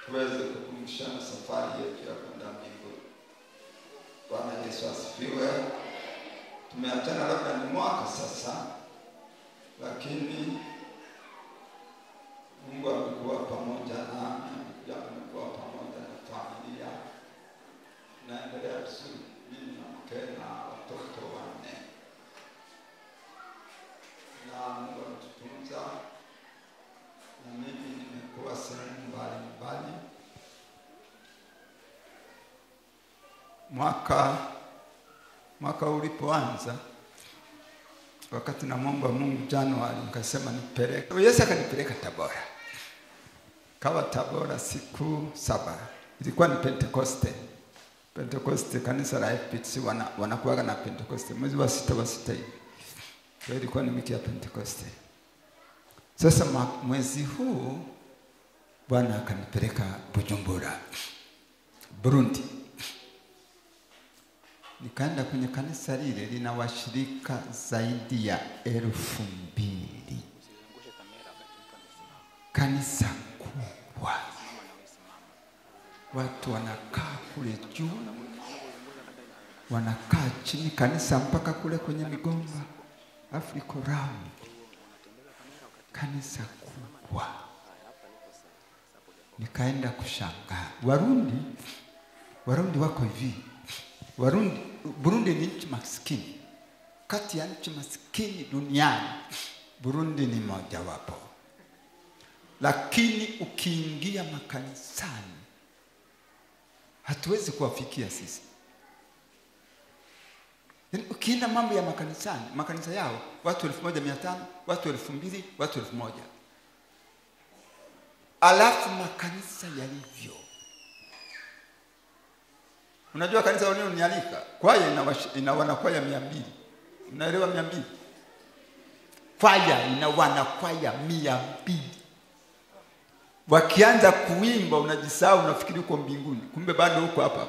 tuweze kukumbushana safari yetu ya kwenda mbinguni. Bwana Yesu asifiwe. Tumeachana labda ni mwaka sasa, lakini Mungu amekuwa pamoja nami, amekuwa pamoja na familia. Naendelea vizuri, mimi na mke na watoto wanne. Na Mungu ametutunza, na mimi nimekuwa sehemu mbalimbali. Mwaka ulipoanza, wakati namwomba Mungu Januari, nikasema nipeleke. Yesu akanipeleka Tabora. Kawa Tabora siku 7. Ilikuwa ni Pentekoste. Pentekoste, kanisa la FPC wanakuwa na Pentekoste mwezi wa 6 hivi. Kwa ilikuwa ni wiki ya Pentekoste. Sasa mwezi huu Bwana akanipeleka Bujumbura, Burundi. Nikaenda kwenye kanisa lile, lina washirika zaidi ya 2000. Kanisa kubwa. Watu wanakaa kule juu, wanakaa chini, kanisa mpaka kule kwenye migomba, Africa round. Kanisa kubwa. Nikaenda kushangaa. Warundi wako hivi. Burundi ni nchi maskini. Kati ya nchi maskini duniani, Burundi ni moja wapo. Lakini ukiingia makanisani, hatuwezi kuwafikia sisi. Yani ukienda mambo ya makanisani, makanisa yao, watu 1500, watu 2000, watu 1000. Alafu makanisa yalivyo. Unajua kanisa wao ni alika. Kwaya ina wanakwaya 200. Unaelewa 200? Kwaya ina wanakwaya 200. Wakianza kuimba unajisahau, unafikiri uko mbinguni, kumbe bado uko hapa.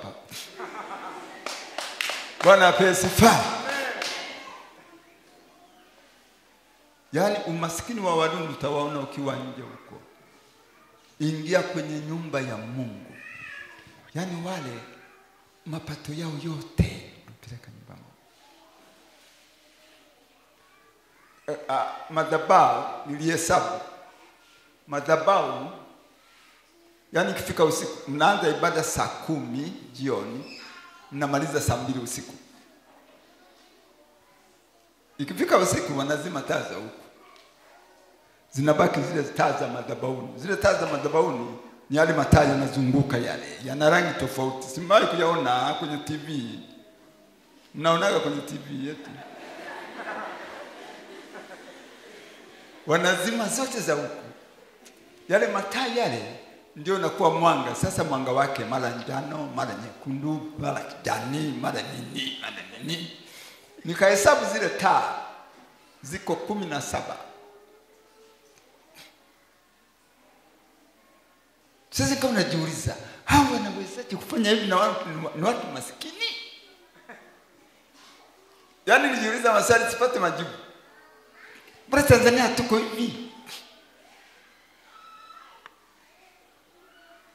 Bwana apewe sifa. Yaani umaskini wa Warundi utawaona ukiwa nje huko. Ingia kwenye nyumba ya Mungu. Yaani wale mapato yao yote mpeleka nyumbani. Madhabahu nilihesabu. Madhabahu, yani ikifika usiku, mnaanza ibada saa 10 jioni, mnamaliza saa 2 usiku. Ikifika usiku wanazima taa za huko. Zinabaki zile taa za madhabahuni. Zile taa za madhabahuni ni yale mataa yanazunguka yale. Yana rangi tofauti. Simbali kuyaona kwenye TV. Mnaonaga kwenye TV yetu. Wanazima zote za huko. Yale mataa yale ndio nakuwa mwanga. Sasa mwanga wake mara njano, mara nyekundu, mara kijani, mara nini. Nikahesabu zile taa ziko 17. Sasa kama unajiuliza, hawa wanawezaje kufanya hivi na watu maskini? Yaani nijiuliza maswali sipate majibu. Bora Tanzania tuko hivi.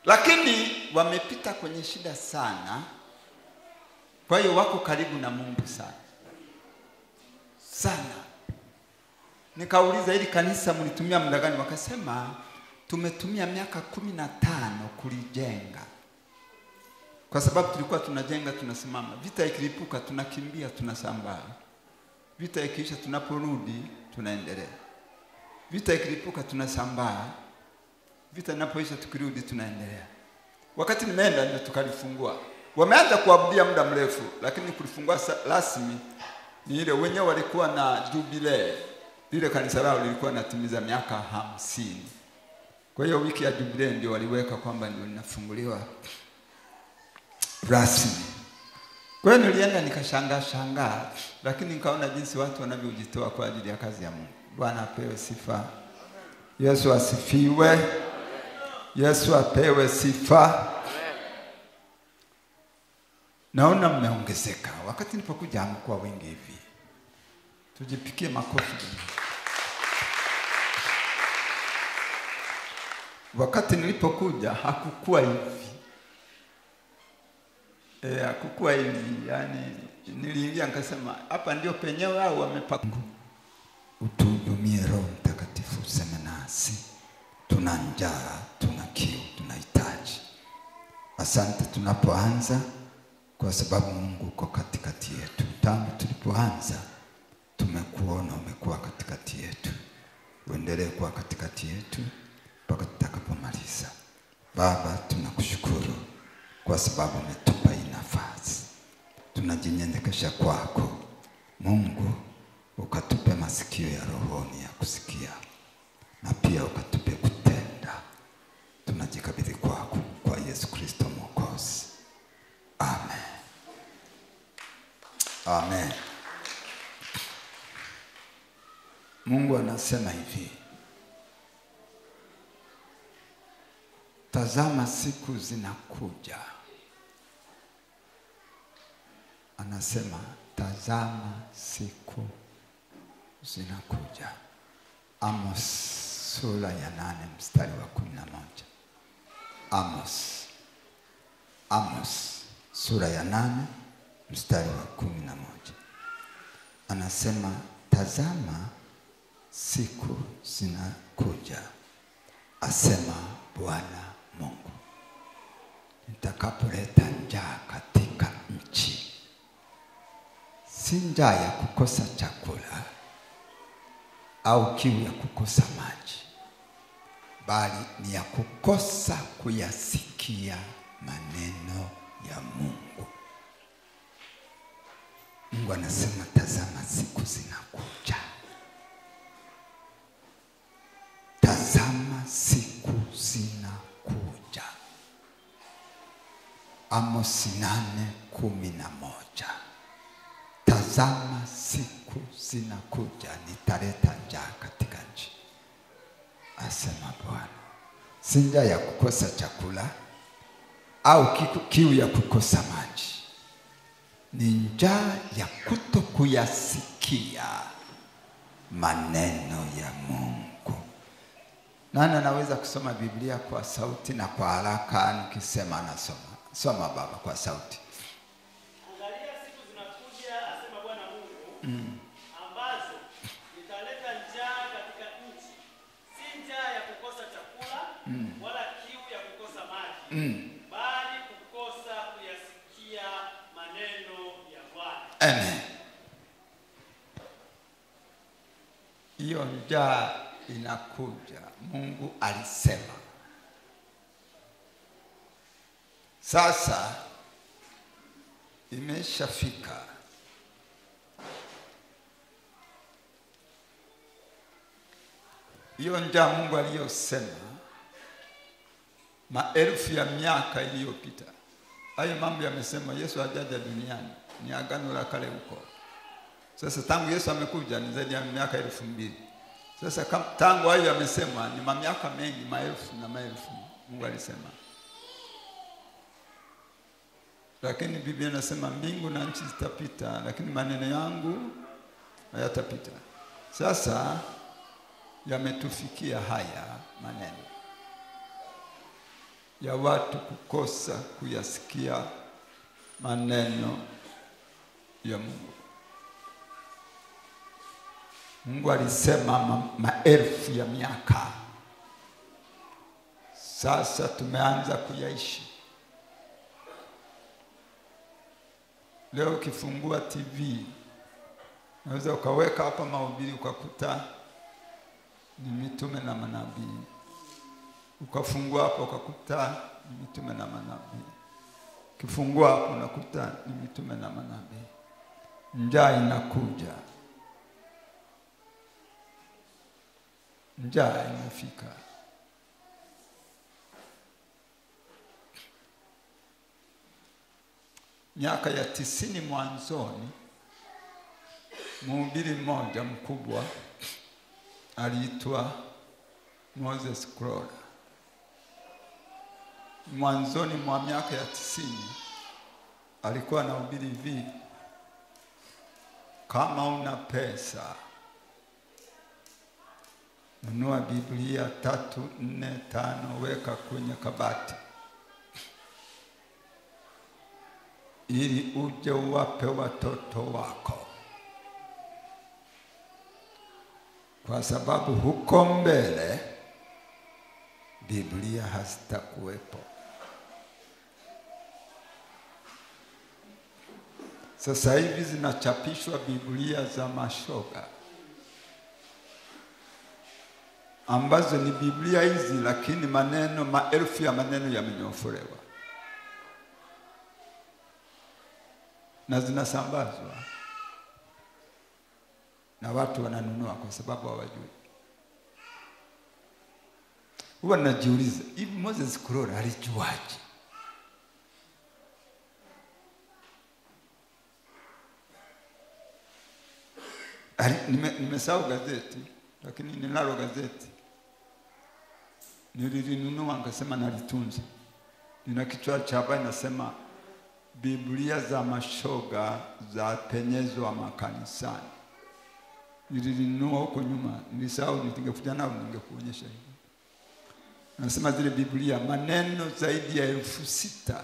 Lakini wamepita kwenye shida sana. Kwa hiyo wako karibu na Mungu sana. Sana. Nikauliza hili kanisa mlitumia muda gani? Wakasema tumetumia miaka 15 kulijenga. Kwa sababu tulikuwa tunajenga tunasimama. Vita ikilipuka tunakimbia tunasambaa. Vita ikiisha tunaporudi tunaendelea. Vita ikilipuka tunasambaa. Vita inapoisha tukirudi tunaendelea. Wakati nimeenda ndio tukalifungua. Wameanza kuabudia muda mrefu, lakini kulifungua rasmi ni ile wenyewe walikuwa na jubilee. Ile kanisa lao lilikuwa natimiza miaka 50. Kwa hiyo wiki ya jubilee ndio waliweka kwamba ndio linafunguliwa rasmi. Kwa hiyo nilienda nikashangaa, lakini nikaona jinsi watu wanavyojitoa kwa ajili ya kazi ya Mungu. Bwana apewe sifa. Yesu asifiwe. Yesu apewe sifa. Naona mmeongezeka. Wakati nilipokuja mkoa wengi hivi. Tujipikie makofi. Wakati nilipokuja hakukuwa hivi. Hakukuwa hivi. Yaani niliingia nikasema hapa ndio penyewe au wamepaka. Utuhudumie Roho Mtakatifu, useme nasi. Tuna njaa, tuna kiu, tunahitaji. Asante tunapoanza kwa sababu Mungu uko katikati yetu. Tangu tulipoanza tumekuona umekuwa katikati yetu. Uendelee kuwa katikati yetu mpaka tutakapomaliza. Baba, tunakushukuru kwa sababu umetupa hii nafasi. Tunajinyenyekesha kwako. Mungu, ukatupe masikio ya rohoni ya kusikia na pia ukatupe kutenda. Tunajikabidhi kwako kwa Yesu Kristo Mwokozi. Amen. Amen. Mungu anasema hivi: tazama siku zinakuja. Anasema tazama siku zinakuja. Amos sura ya 8 mstari wa 11. Amos sura ya 8 mstari wa 11. Anasema tazama siku zinakuja, asema Bwana Mungu, nitakapoleta njaa katika nchi. Si njaa ya kukosa chakula au kiu ya kukosa maji, bali ni ya kukosa kuyasikia maneno ya Mungu. Mungu anasema tazama siku zinakuja. Tazama siku zinakuja. Amos 8:11. Tazama siku zinakuja, nitaleta njaa katika nchi, asema Bwana. Si njaa ya kukosa chakula au kiu ya kukosa maji, ni njaa ya kutokuyasikia maneno ya Mungu. Nani anaweza kusoma Biblia kwa sauti na kwa haraka nikisema anasoma? Soma baba kwa sauti. Angalia siku zinakuja, asema Bwana Mungu, ambazo nitaleta njaa katika nchi. Si njaa ya kukosa chakula wala kiu ya kukosa maji, bali kukosa kuyasikia maneno ya Bwana. Amen. Hiyo njaa inakuja. Mungu alisema. Sasa imeshafika. Hiyo njaa Mungu aliyosema maelfu ya miaka iliyopita. Hayo mambo yamesema Yesu hajaja duniani, ni agano la kale huko. Sasa tangu Yesu amekuja ni zaidi ya miaka 2000. Sasa tangu hayo yamesema ni miaka mengi, maelfu na maelfu. Mungu alisema. Lakini Biblia inasema mbingu na nchi zitapita, lakini maneno yangu hayatapita. Sasa yametufikia haya maneno ya watu kukosa kuyasikia maneno ya Mungu. Mungu alisema maelfu ya miaka. Sasa tumeanza kuyaishi. Leo ukifungua TV unaweza ukaweka hapa mahubiri ukakuta ni mitume na manabii. Ukafungua hapo ukakuta ni mitume na manabii. Ukifungua hapo unakuta ni mitume na manabii. Njaa inakuja. Njaa imefika. Miaka ya 90 mwanzoni, mhubiri mmoja mkubwa aliitwa Moses Crowder. Mwanzoni mwa miaka ya 90 alikuwa anahubiri hivi: kama una pesa Nunua Biblia 3, 4, 5, weka kwenye kabati, ili uje uwape watoto wako, kwa sababu huko mbele Biblia hazitakuwepo. Sasa hivi zinachapishwa Biblia za mashoga, ambazo ni Biblia hizi, lakini maneno, maelfu ya maneno yamenyofolewa na zinasambazwa na watu wananunua kwa sababu hawajui. Huwa najiuliza, hivi Moses Kurora alijuaje? Nimesahau gazeti, lakini ninalo gazeti. Nilinunua nikasema nalitunza. Nina kichwa cha habari nasema Biblia za mashoga za penyezwa makanisani. Nilinunua huko nyuma, nilisahau, ningekuja nao ningekuonyesha hivi. Nasema zile Biblia maneno zaidi ya 6,000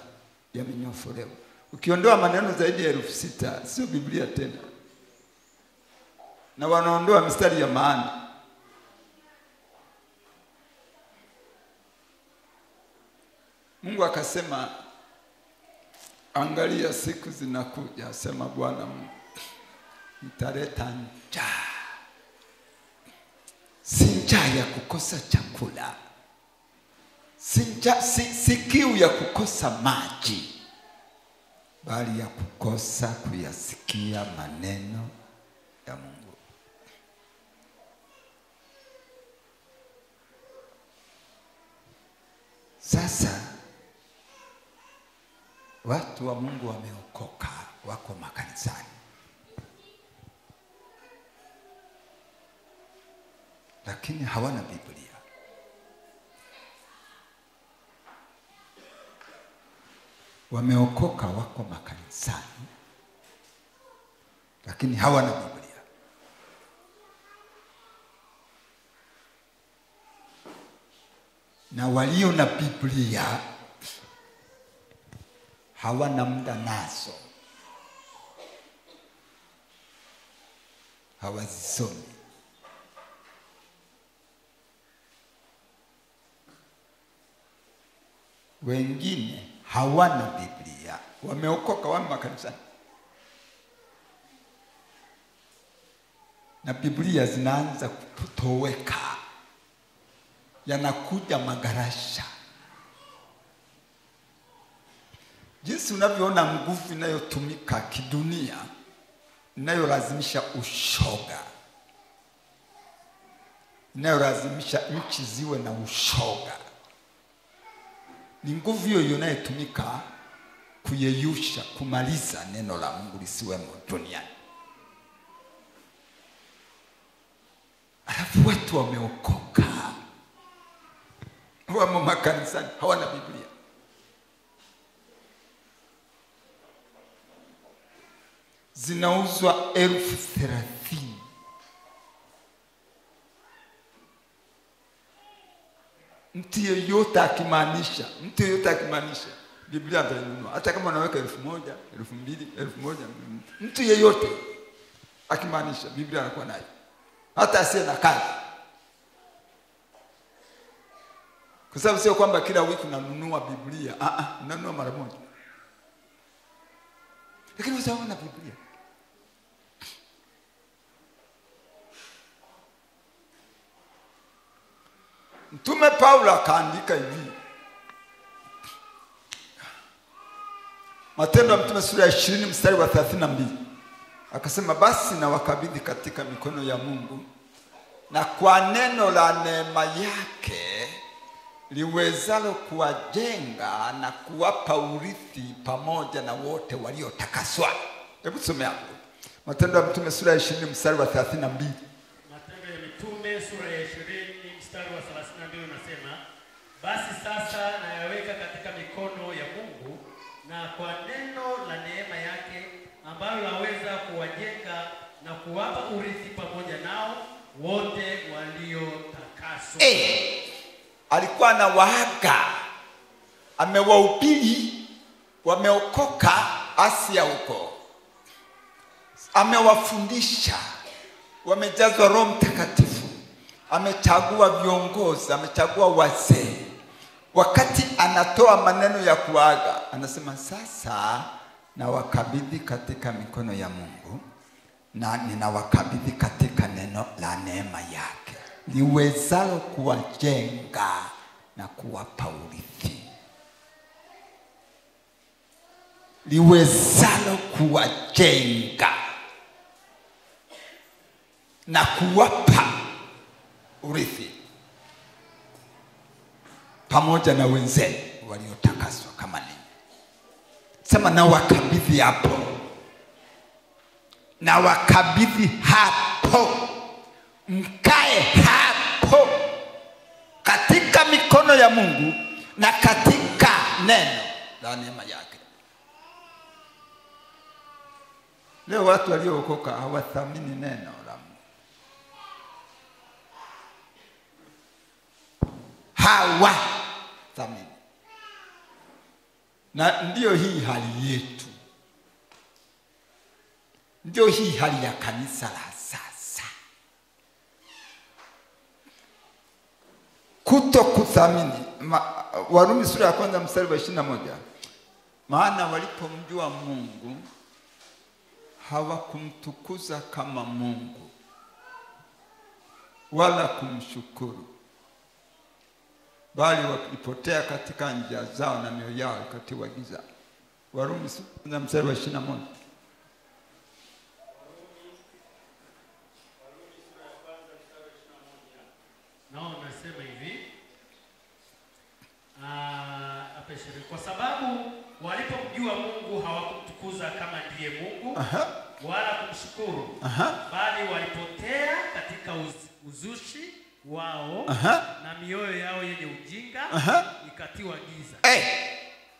yamenyofolewa. Ukiondoa maneno zaidi ya 6,000 sio Biblia tena. Na wanaondoa mistari ya maana. Mungu akasema, angalia siku zinakuja, asema Bwana Mungu, nitaleta njaa. Si njaa ya kukosa chakula, si kiu ya kukosa maji, bali ya kukosa kuyasikia maneno ya Mungu. Sasa watu wa Mungu wameokoka, wako makanisani, lakini hawana Biblia. Wameokoka, wako makanisani, lakini hawana Biblia. Na walio na Biblia hawana muda nazo, hawazisomi. Wengine hawana Biblia, wameokoka, wamo makanisani, na Biblia zinaanza kutoweka, yanakuja magarasha. Jinsi unavyoona nguvu inayotumika kidunia, inayolazimisha ushoga, inayolazimisha nchi ziwe na ushoga, ni nguvu hiyo inayotumika kuyeyusha, kumaliza neno la Mungu lisiwemo duniani. Alafu watu wameokoka, wamo makanisani, hawana Biblia. Zinauzwa 30,000. Mtu yeyote akimaanisha Biblia atainunua, hata kama unaweka 1,000, 2,000, 1,000. Mtu yeyote akimaanisha Biblia anakuwa nayo, hata asiye na kazi. Kwa sababu sio kwamba kila wiki unanunua Biblia, unanunua mara moja. Lakini usawa na Biblia. Mtume Paulo akaandika hivi, Matendo ya Mtume sura ya 20 mstari wa 32. Akasema, basi na wakabidhi katika mikono ya Mungu, na kwa neno la neema yake liwezalo kuwajenga na kuwapa urithi pamoja na wote waliotakaswa. Hebu tusome hapo. Matendo ya Mtume sura ya 20 mstari wa 32. Matendo ya Mitume sura ya 20 mstari wa 32 unasema, basi sasa nayaweka katika mikono ya Mungu, na kwa neno la neema yake ambalo laweza kuwajenga na kuwapa urithi pamoja nao wote waliotakaswa. utakaso. Alikuwa na waaga, amewahubiri, wameokoka Asia huko, amewafundisha, wamejazwa Roho Mtakatifu, amechagua viongozi, amechagua wazee. Wakati anatoa maneno ya kuaga, anasema sasa na wakabidhi katika mikono ya Mungu, na ninawakabidhi katika neno la neema yake liwezalo kuwajenga na kuwapa urithi, liwezalo kuwajenga na kuwapa urithi pamoja na wenzenu waliotakaswa kama ninyi. Sema na wakabidhi hapo, na wakabidhi hapo, mkae hapo katika mikono ya Mungu na katika neno la neema yake. Leo watu waliookoka hawathamini neno la Mungu, hawathamini. Na ndio hii hali yetu, ndio hii hali ya kanisa la sasa, kuto kuthamini. Warumi sura ya 1 mstari wa 21, maana walipomjua Mungu hawakumtukuza kama Mungu wala kumshukuru, bali walipotea katika njia zao na mioyo yao ikatiwa giza. Warumi sura mstari wa 21. Nao nasema hivi, kwa sababu walipomjua Mungu hawakumtukuza kama ndiye Mungu wala kumshukuru, bali walipotea katika uzushi wao na mioyo yao yenye ujinga ikatiwa giza.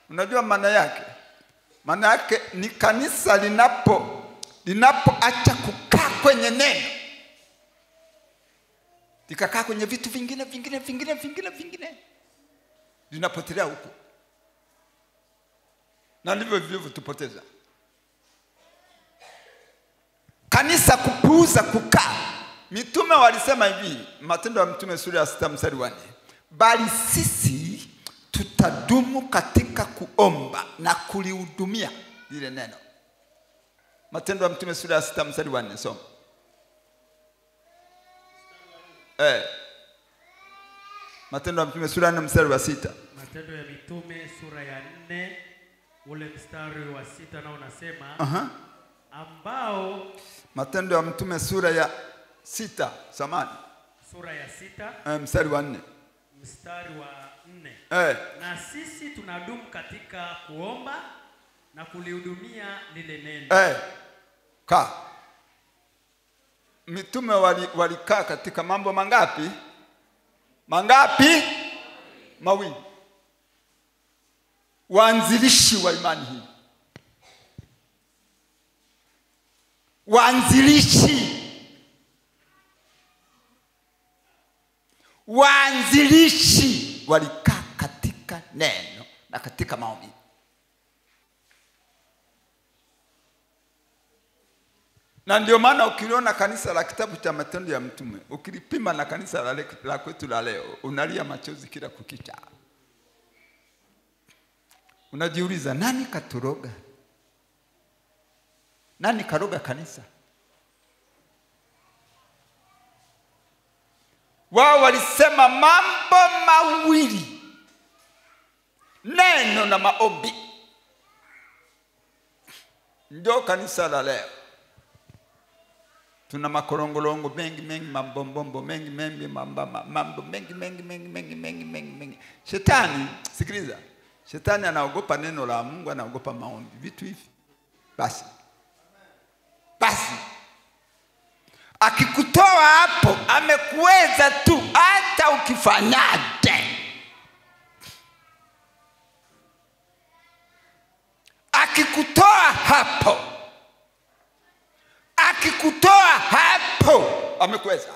Unajua maana yake? Maana yake ni kanisa linapoacha kukaa kwenye neno, likakaa kwenye vitu vingine, linapotelea huko. Na ndivyo vilivyotupoteza kanisa, kupuuza kukaa. Mitume walisema hivi, Matendo ya Mitume sura ya 6 mstari wa 4, bali sisi tutadumu katika kuomba na kulihudumia lile neno. Matendo ya Mitume sura ya 6 mstari wa 4, soma. Matendo ya Mitume sura ya 4 mstari wa 6. Matendo ya Mitume sura ya 4 ule mstari wa 6 nao unasema ambao. Matendo ya Mitume sura ya 6, samani. Sura ya 6 mstari wa 4. Mstari wa 4. Na sisi tunadumu katika kuomba na kulihudumia lile neno. Mitume walikaa katika mambo mangapi? Mawili. Waanzilishi wa imani hii, waanzilishi walikaa katika neno na katika maombi. Na ndio maana ukiliona kanisa la kitabu cha Matendo ya Mitume, ukilipima na kanisa la kwetu la leo, unalia machozi kila kukicha. Unajiuliza, nani katuroga? Nani karoga kanisa? Wao walisema mambo mawili, neno na maombi. Ndio kanisa la leo. Tuna makorongolongo mengi, mambombombo mengi, mambo mengi. Shetani, sikiliza, shetani anaogopa neno la Mungu, anaogopa maombi, vitu hivi. Basi akikutoa hapo, amekuweza tu, hata ukifanyaje. Akikutoa hapo, amekuweza.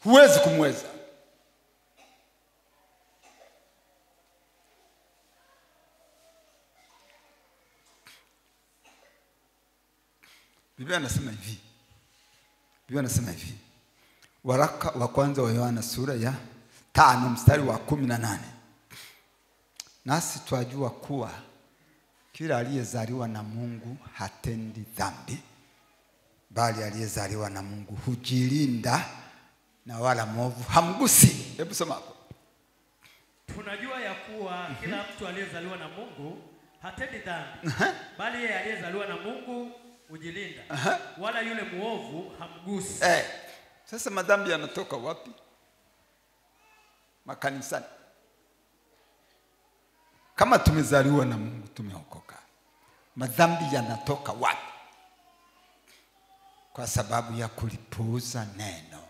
huwezi kumweza. Biblia inasema hivi. Waraka wa kwanza wa Yohana sura ya 5 mstari wa 18. Nasi twajua kuwa kila aliyezaliwa na Mungu hatendi dhambi, bali aliyezaliwa na Mungu hujilinda na wala mwovu hamgusi. Hebu soma hapo. Tunajua ya kuwa kila mtu aliyezaliwa na Mungu hatendi dhambi, bali yeye aliyezaliwa na Mungu hujilinda, wala yule muovu hamgusi. Sasa madhambi yanatoka wapi? Makanisani. Kama tumezaliwa na Mungu, tumeokoka, madhambi yanatoka wapi? Kwa sababu ya kulipuuza neno.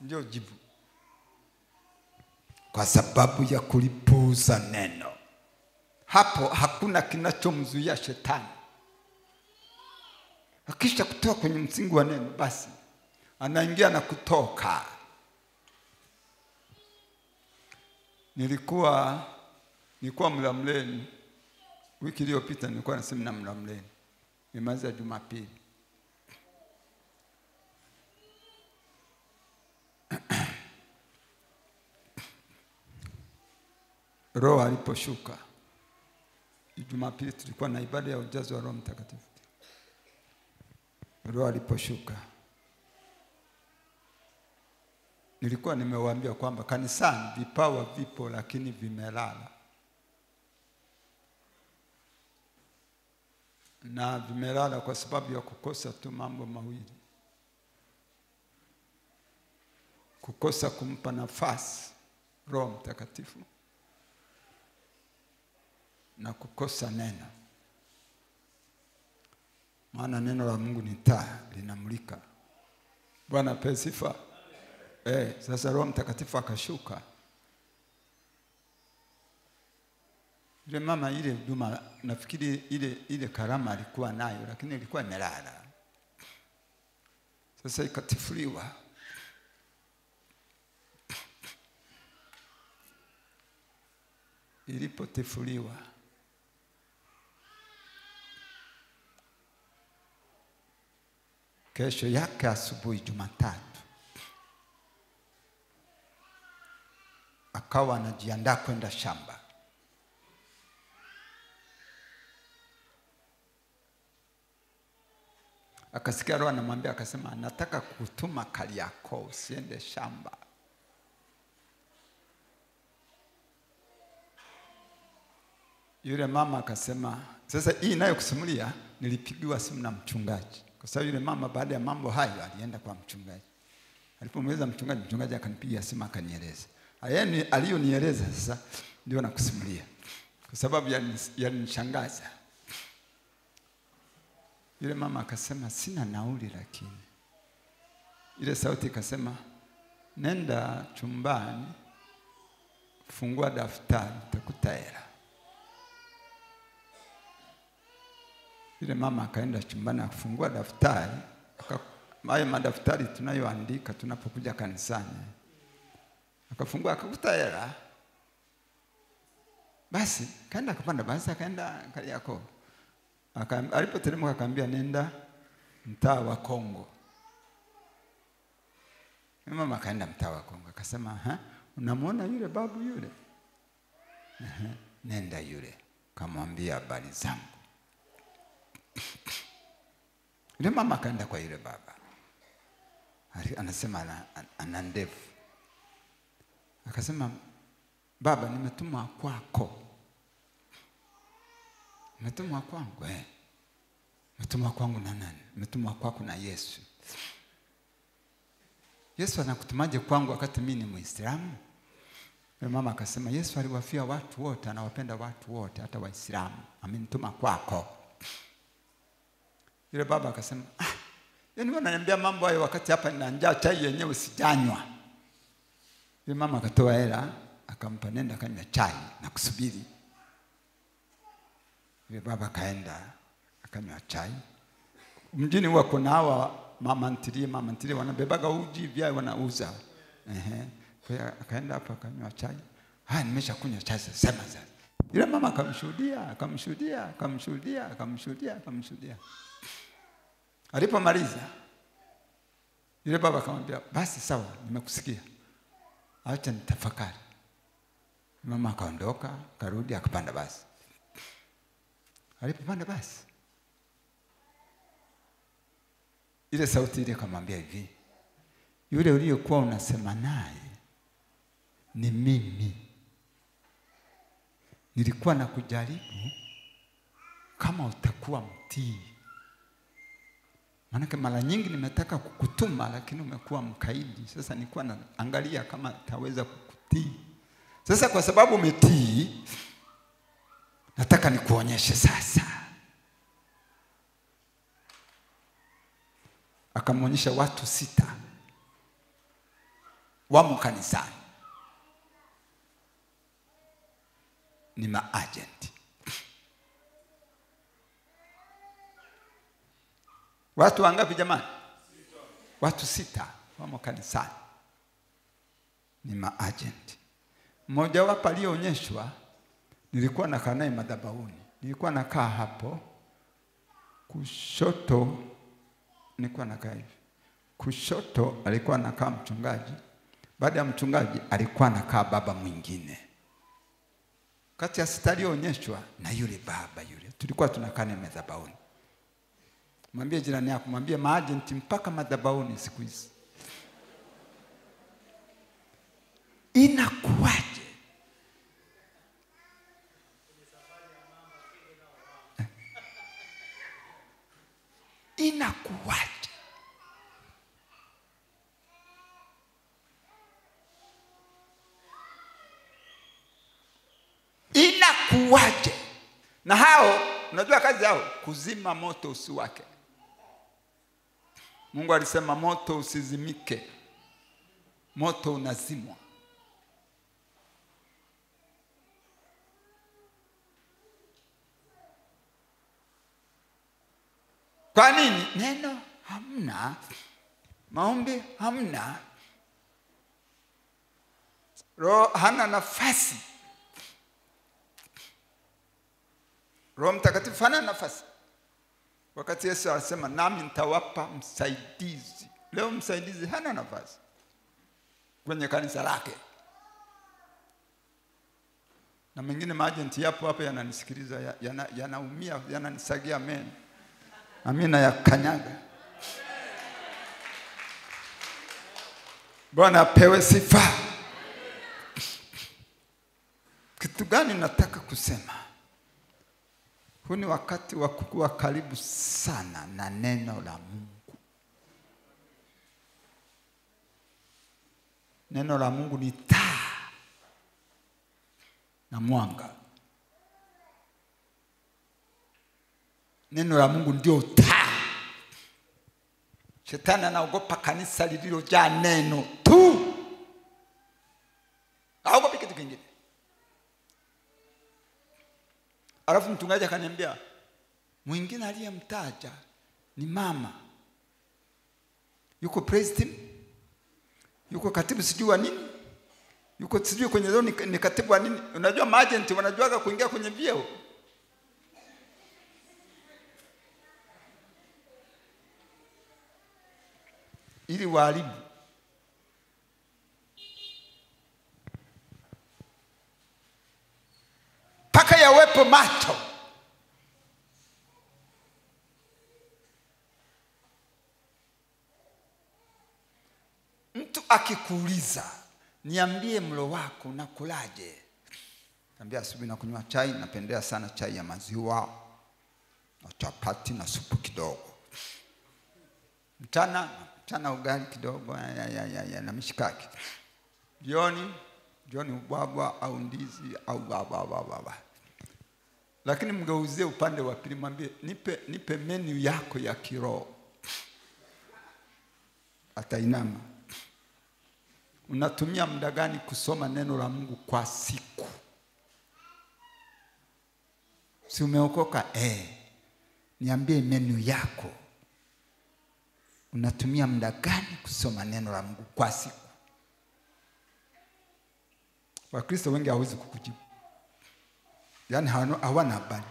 Ndio jibu. Kwa sababu ya kulipuuza neno. Hapo hakuna kinachomzuia shetani. Akisha kutoka kwenye msingi wa neno, basi anaingia na kutoka. Nilikuwa Mlamleni wiki iliyopita, nilikuwa na semina Mlamleni. Nimaliza Jumapili. Roho aliposhuka, Jumapili tulikuwa na ibada ya ujazo wa Roho Mtakatifu. Roho aliposhuka, nilikuwa nimewaambia kwamba kanisani vipawa vipo lakini vimelala. Na vimelala kwa sababu ya kukosa tu mambo mawili. Kukosa kumpa nafasi Roho Mtakatifu na kukosa neno. Maana neno la Mungu ni taa, linamulika. Bwana apewe sifa. Sasa Roho Mtakatifu akashuka. Yule mama ile huduma, nafikiri ile karama alikuwa nayo, lakini ilikuwa imelala. Sasa ikatifuliwa. Ilipotifuliwa, kesho yake asubuhi Jumatatu, akawa anajiandaa kwenda shamba. Akasikia Roho anamwambia, akasema, nataka kutuma Kariakoo, usiende shamba. Yule mama akasema, sasa hii nayo kusimulia, nilipigiwa simu na mchungaji. Kwa sababu yule mama baada ya mambo hayo alienda kwa mchungaji. Alipomweleza mchungaji akanipigia simu akanieleza. Aliyonieleza sasa ndio nakusimulia. Kwa sababu yalinishangaza. Yule mama akasema, sina nauli, lakini ile sauti ikasema, nenda chumbani, fungua daftari, utakuta hela. Yule mama akaenda chumbani akafungua daftari, haya madaftari tunayoandika tunapokuja kanisani. Akafungua akakuta hela. Basi kaenda akapanda basi akaenda Kariakoo. Alipoteremka akaambia, nenda mtaa wa Kongo. Mama akaenda mtaa wa Kongo, akasema, unamwona yule babu yule? Nenda yule, kamwambia habari zangu. Yule mama akaenda kwa yule baba. Anasema ana ndevu. Akasema, baba, nimetumwa kwako. Nimetumwa kwangu? Nimetumwa kwangu na nani? Nimetumwa kwako na Yesu. Yesu anakutumaje kwangu wakati mimi ni Muislamu? Yule mama akasema, Yesu aliwafia watu wote, anawapenda watu wote, hata Waislamu. Amenituma kwako. Yule baba akasema, yaani wananiambia mambo hayo wakati hapa nina njaa, chai yenyewe sijanywa. Yule mama akatoa hela, akampa, nenda kanywa chai na kusubiri. Yule baba kaenda akanywa chai. Mjini huwa kuna hawa mama ntilie wanabebaga uji vya wanauza. Kwa hiyo akaenda hapo akanywa chai. Nimeshakunywa chai, sema sasa. Yule mama akamshuhudia. Alipomaliza yule baba akamwambia, basi sawa, nimekusikia, acha nitafakari. Mama akaondoka, karudi, akapanda basi. Alipopanda basi, ile sauti ile akamwambia hivi, yule uliyekuwa unasema naye ni mimi. Nilikuwa na kujaribu kama utakuwa mtii. Maana mara nyingi nimetaka kukutuma lakini umekuwa mkaidi. Sasa nilikuwa naangalia kama taweza kukutii. Sasa kwa sababu umetii, nataka nikuonyeshe sasa. Akamwonyesha watu 6 wamo kanisani, ni maagenti. Watu wangapi jamani? 6. Watu 6 wamo kanisani, ni maagenti. Mmoja wapo alionyeshwa, nilikuwa nakaa naye madhabahuni. Nilikuwa nakaa hapo kushoto, nilikuwa nakaa hivi. Kushoto alikuwa nakaa mchungaji. Baada ya mchungaji alikuwa nakaa baba mwingine. Kati ya 6 alionyeshwa na yule baba yule, tulikuwa tunakaa naye madhabahuni. Mwambie jirani yako, mwambie maagenti mpaka madhabahuni siku hizi. Inakuwaje? Inakuwaje? Inakuwaje? Na hao, unajua kazi yao kuzima moto usiwake. Mungu alisema moto usizimike, moto unazimwa. Kwa nini? Neno hamna, maombi hamna, Roho hana nafasi, Roho Mtakatifu hana nafasi. Wakati Yesu alisema nami nitawapa msaidizi, leo msaidizi hana nafasi kwenye kanisa lake. Na mengine maagenti yapo hapa yananisikiliza, yanaumia, yananisagia meno. Amina ya kanyaga. Bwana apewe sifa. Kitu gani nataka kusema? Huu ni wakati wa kuwa karibu sana na neno la Mungu. Neno la Mungu ni taa na mwanga. Neno la Mungu ndio taa. Shetani anaogopa kanisa lililojaa neno tu. Haogopi kitu kingine. Alafu mchungaji akaniambia, mwingine aliyemtaja ni mama. Yuko praise team, yuko katibu sijui wa nini, yuko sijui kwenye leo ni katibu wa nini. Unajua maagenti wanajuaga kuingia kwenye vyeo. Ili waharibu. Paka yawepo macho. Mtu akikuuliza, niambie mlo wako unakulaje? Niambia asubuhi na kunywa chai, napendea sana chai ya maziwa na chapati na supu kidogo. Mchana ugali kidogo na mishikaki. Jioni ubwabwa au ndizi au baba. Lakini mgeuzie upande wa pili, mwambie nipe menu yako ya kiroho. Atainama. Unatumia muda gani kusoma neno la Mungu kwa siku? Si umeokoka? Niambie menu yako. unatumia muda gani kusoma neno la Mungu kwa siku? Wakristo wengi hawezi kukujibu. Yaani hawana habari.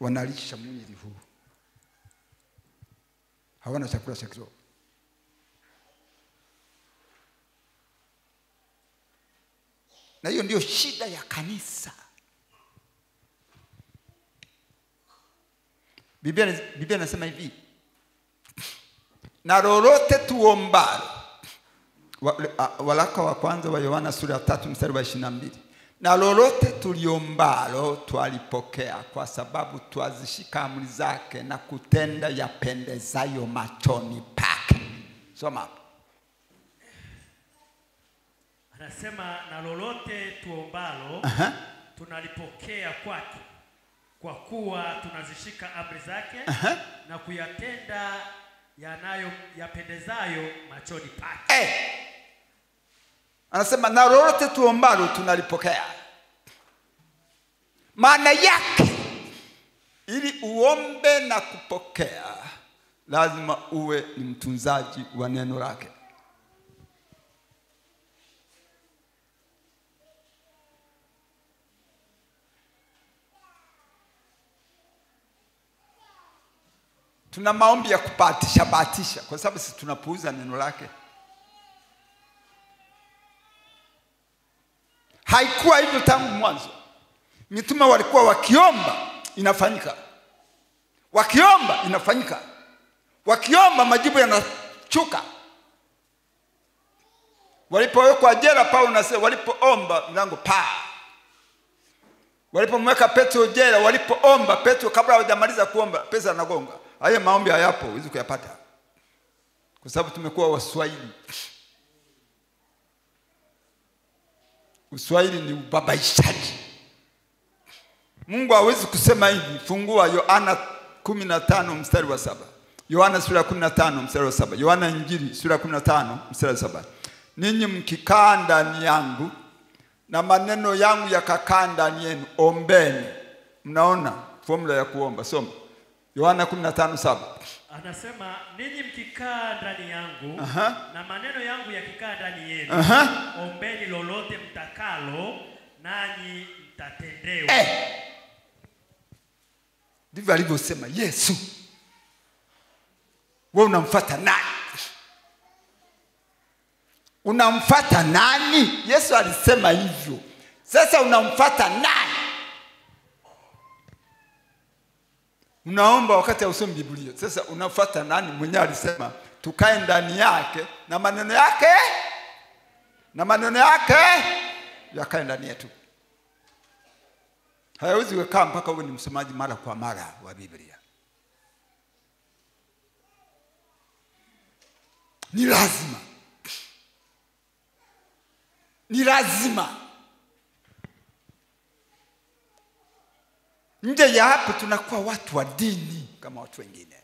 Wanalisha mwili huu. Hawana chakula cha kiroho. Na hiyo ndio shida ya kanisa. Biblia inasema hivi, na lolote tuombalo, waraka wa kwanza wa Yohana sura ya 3 mstari wa 22, na lolote tuliombalo twalipokea kwa sababu twazishika amri zake na kutenda yapendezayo machoni pake. Soma hapo. Anasema na lolote tuombalo tunalipokea kwake kwa kuwa tunazishika amri zake na kuyatenda yapendezayo machoni pake. Anasema na lolote tuombalo tunalipokea. Maana yake ili uombe na kupokea lazima uwe ni mtunzaji wa neno lake. Tuna maombi ya kubahatisha kwa sababu sisi tunapuuza neno lake. Haikuwa hivyo tangu mwanzo. Mitume walikuwa wakiomba inafanyika. Wakiomba inafanyika. Wakiomba majibu yanashuka. Walipowekwa jela Paulo anasema walipoomba mlango pa. Walipomweka Petro jela, walipoomba Petro kabla hajamaliza kuomba pesa anagonga. Haya maombi hayapo, huwezi kuyapata. Kwa sababu tumekuwa Waswahili. Uswahili ni ubabaishaji. Mungu hawezi kusema hivi. Fungua Yohana 15 mstari wa 7. Yohana sura ya 15 mstari wa 7. Yohana Injili sura ya 15 mstari wa 7. Ninyi mkikaa ndani yangu na maneno yangu yakakaa ndani yenu, ombeni. Mnaona formula ya kuomba. Soma Yohana 15:7. Anasema ninyi mkikaa ndani yangu na maneno yangu yakikaa ndani yenu, ombeni lolote mtakalo nanyi mtatendewa. Ndivyo alivyosema Yesu. Wewe unamfuata nani? Unamfuata nani? Yesu alisema hivyo. Sasa unamfuata nani? Unaomba wakati hausomi Biblia. Sasa unafuata nani? Mwenyewe alisema tukae ndani yake na maneno yake yakae ndani yetu. Hayawezi kukaa mpaka uwe ni msomaji mara kwa mara wa Biblia. Ni lazima. Nje ya hapo tunakuwa watu wa dini kama watu wengine.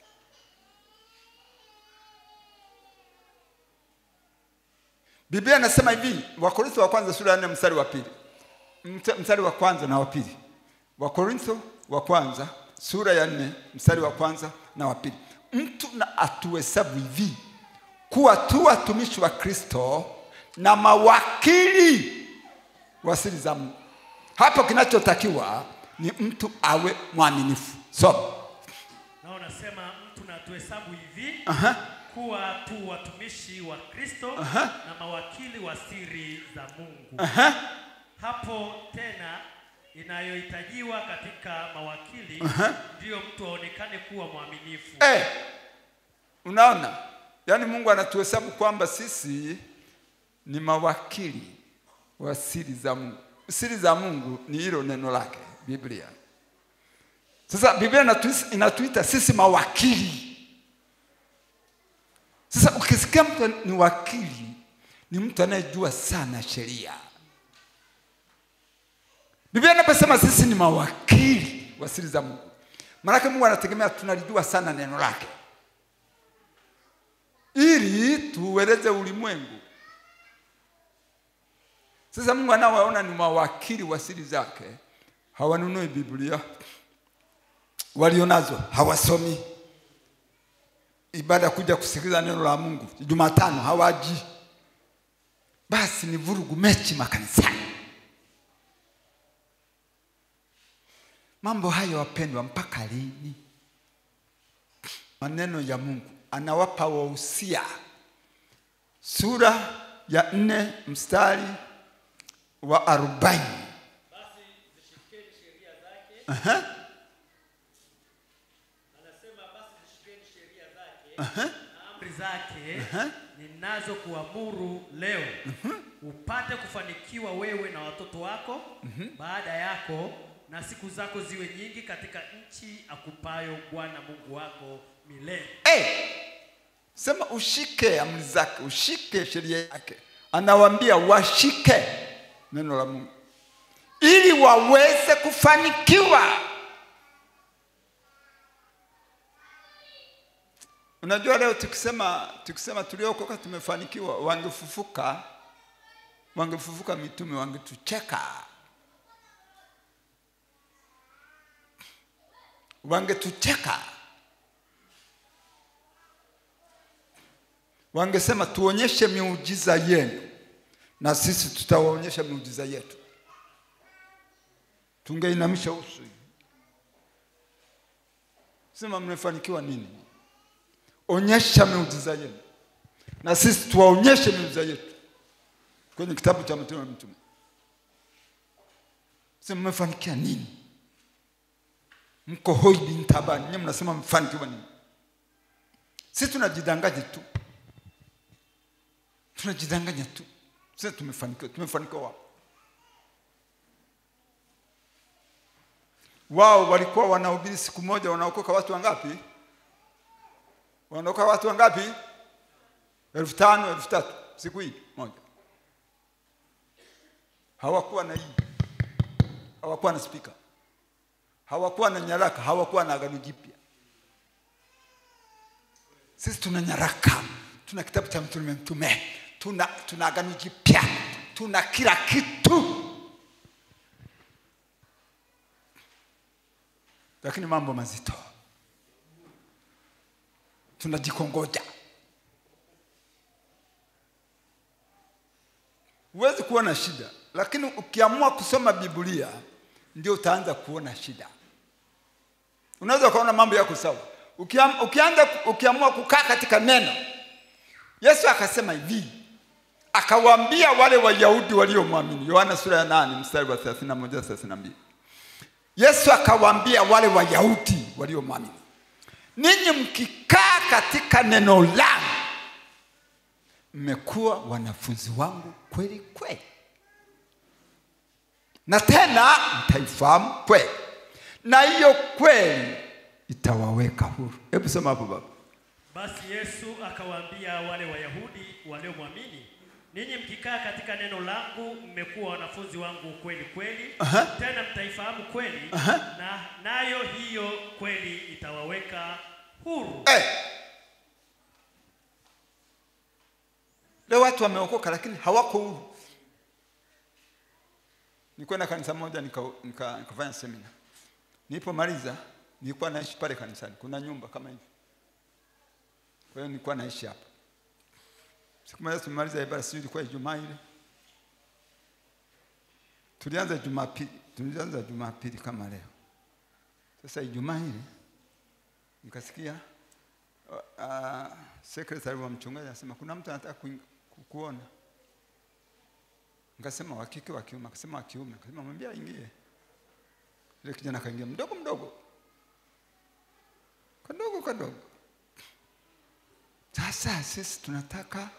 Biblia inasema hivi, Wakorintho wa kwanza sura ya 4 mstari wa 2. Mstari wa kwanza na wa pili. Wakorintho wa kwanza sura ya 4 mstari wa kwanza na wa pili. Mtu na atuhesabu hivi kuwa tu watumishi wa Kristo na mawakili wa siri za Mungu. Hapo kinachotakiwa ni mtu awe mwaminifu. Na unasema mtu na tuhesabu hivi kuwa tu watumishi wa Kristo na mawakili wa siri za Mungu. Hapo tena inayohitajiwa katika mawakili ndio mtu aonekane kuwa mwaminifu. Unaona? Yaani Mungu anatuhesabu kwamba sisi ni mawakili wa siri za Mungu. Siri za Mungu ni hilo neno lake, Biblia. Sasa Biblia inatuita sisi mawakili. Sasa ukisikia mtu ni wakili, ni mtu anayejua sana sheria. Biblia inaposema sisi ni mawakili wa siri za Mungu, maana Mungu anategemea tunalijua sana neno lake, ili tueleze ulimwengu. Sasa Mungu anawaona ni mawakili wa siri zake, hawanunui Biblia, walionazo hawasomi. ibada kuja kusikiliza neno la Mungu. Jumatano hawaji. Basi ni vurugu mechi makanisani. Mambo hayo wapendwa, mpaka lini? Maneno ya Mungu anawapa wahusia. Sura ya 4 mstari wa 40. Basi zishikeni sheria zake. Anasema basi zishikeni sheria zake na amri zake ninazo kuamuru leo, upate kufanikiwa wewe na watoto wako baada yako, na siku zako ziwe nyingi katika nchi akupayo Bwana Mungu wako milele. Sema ushike amri zake, ushike sheria yake. Anawaambia washike neno la Mungu ili waweze kufanikiwa. Unajua leo tukisema tuliokoka tumefanikiwa, wangefufuka mitume wangetucheka. Wangetucheka. Wangesema tuonyeshe miujiza yenu na sisi tutawaonyesha miujiza yetu. Tungeinamisha uso. Sema mmefanikiwa nini? Onyesha miujiza yenu na sisi tuwaonyeshe miujiza yetu. Kwenye kitabu cha Matendo ya Mitume. Sema mmefanikiwa nini? Mko hoi bin tabani, nyinyi mnasema mmefanikiwa nini? Sisi tunajidanganya tu. Tunajidanganya tu. Sisi tumefanikiwa wapi? Wao walikuwa wanahubiri siku moja wanaokoka watu wangapi? Wanaokoka watu wangapi? 5,000, 3,000 siku hii moja. Hawakuwa na hii. Hawakuwa na speaker. Hawakuwa na nyaraka, hawakuwa na agano jipya. Sisi tuna nyaraka, tuna kitabu cha mtume, tuna agano jipya, tuna kila kitu. Lakini mambo mazito. Tunajikongoja. Huwezi kuona shida, lakini ukiamua kusoma Biblia ndio utaanza kuona shida. Unaweza kuona mambo yako sawa. Ukiamua kukaa katika neno. Yesu akasema hivi. Akawaambia wale Wayahudi waliomwamini. Yohana sura ya 8 mstari wa 31-32. Yesu akawaambia wale Wayahudi waliomwamini, ninyi mkikaa katika neno langu mmekuwa wanafunzi wangu kweli kweli. Na tena mtaifahamu kweli, na hiyo kweli itawaweka huru. Hebu soma hapo baba. Basi Yesu akawaambia wale Wayahudi waliomwamini, ninyi mkikaa katika neno langu mmekuwa wanafunzi wangu kweli kweli. Tena mtaifahamu kweli, na nayo hiyo kweli itawaweka huru. Leo watu wameokoka lakini hawako huru. Nilikuwa na kanisa moja nikafanya semina. Nilipomaliza nilikuwa naishi pale kanisani. Kuna nyumba kama hivi. Kwa hiyo nilikuwa naishi hapa. Siku moja tumaliza ibada, sio ilikuwa Ijumaa ile. Tulianza Jumapili kama leo. Sasa Ijumaa ile nikasikia secretary wa mchungaji anasema kuna mtu anataka kukuona. Nikasema wa kike wa kiume? Akasema wa kiume. Akasema mwambie aingie. Ile kijana kaingia mdogo. Kadogo. Sasa sisi tunataka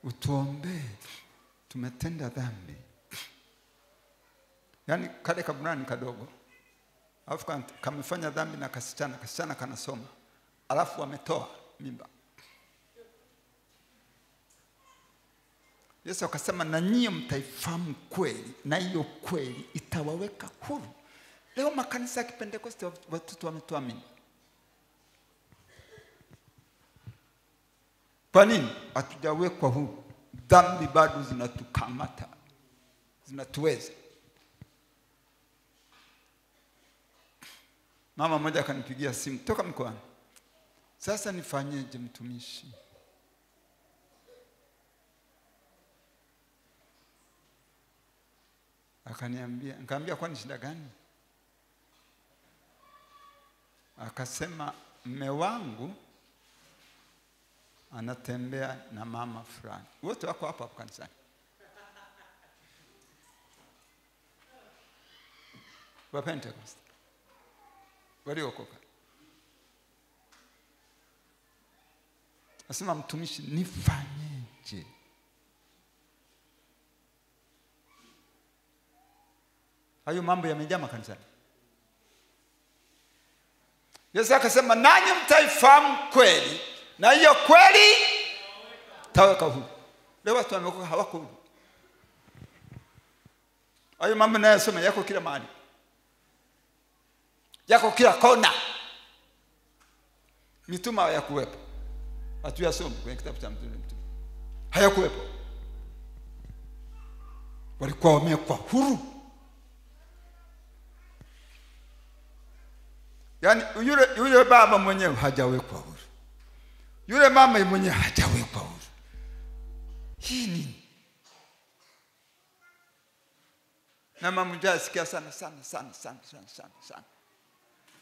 utuombee, tumetenda dhambi. Yaani kale kabunani kadogo. Alafu kamefanya dhambi na kasichana kanasoma. Alafu wametoa mimba. Yesu akasema na nyinyi mtaifahamu kweli, na hiyo kweli itawaweka huru. Leo makanisa ya Kipentekoste watoto wametoa mimba. Kwa nini? Hatujawekwa huru. Dhambi bado zinatukamata. Zinatuweza. Mama mmoja akanipigia simu toka mkoani. Sasa nifanyeje mtumishi? Nikamwambia kwani shida gani? Akasema mume wangu anatembea na mama fulani. Wote wako hapa kanisani. Wa Pentecost. Waliokoka. Asema mtumishi, nifanyeje? Hayo mambo yamejaa makanisani. Yesu akasema nanyi mtaifahamu kweli, na hiyo kweli taweka huru. Leo watu wameokoka hawako huru. Hayo mambo ninayosema yako kila mahali. Yako kila kona. Mitume hayakuwepo. Hatuyasoma kwenye kitabu cha mitume. Hayakuwepo. Walikuwa wamekuwa huru. Yaani yule baba mwenyewe hajawekwa huru. Yule mama mwenyewe hajawekwa huru. Hii nini? Na mama mmoja asikia sana.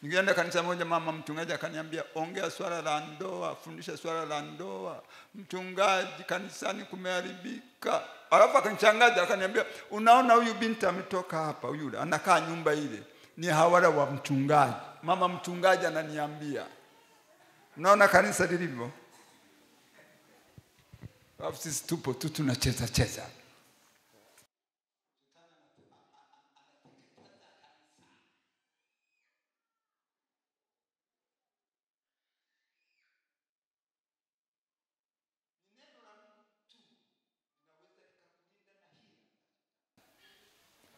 Ningeenda kanisa moja, mama mchungaji akaniambia ongea swala la ndoa, fundisha swala la ndoa. Mchungaji, kanisani kumeharibika. Alafu akanichangaza akaniambia unaona huyu binti ametoka hapa, yule anakaa nyumba ile, ni hawara wa mchungaji. Mama mchungaji ananiambia. Unaona kanisa lilivyo? Alafu sisi tupo tu tunacheza.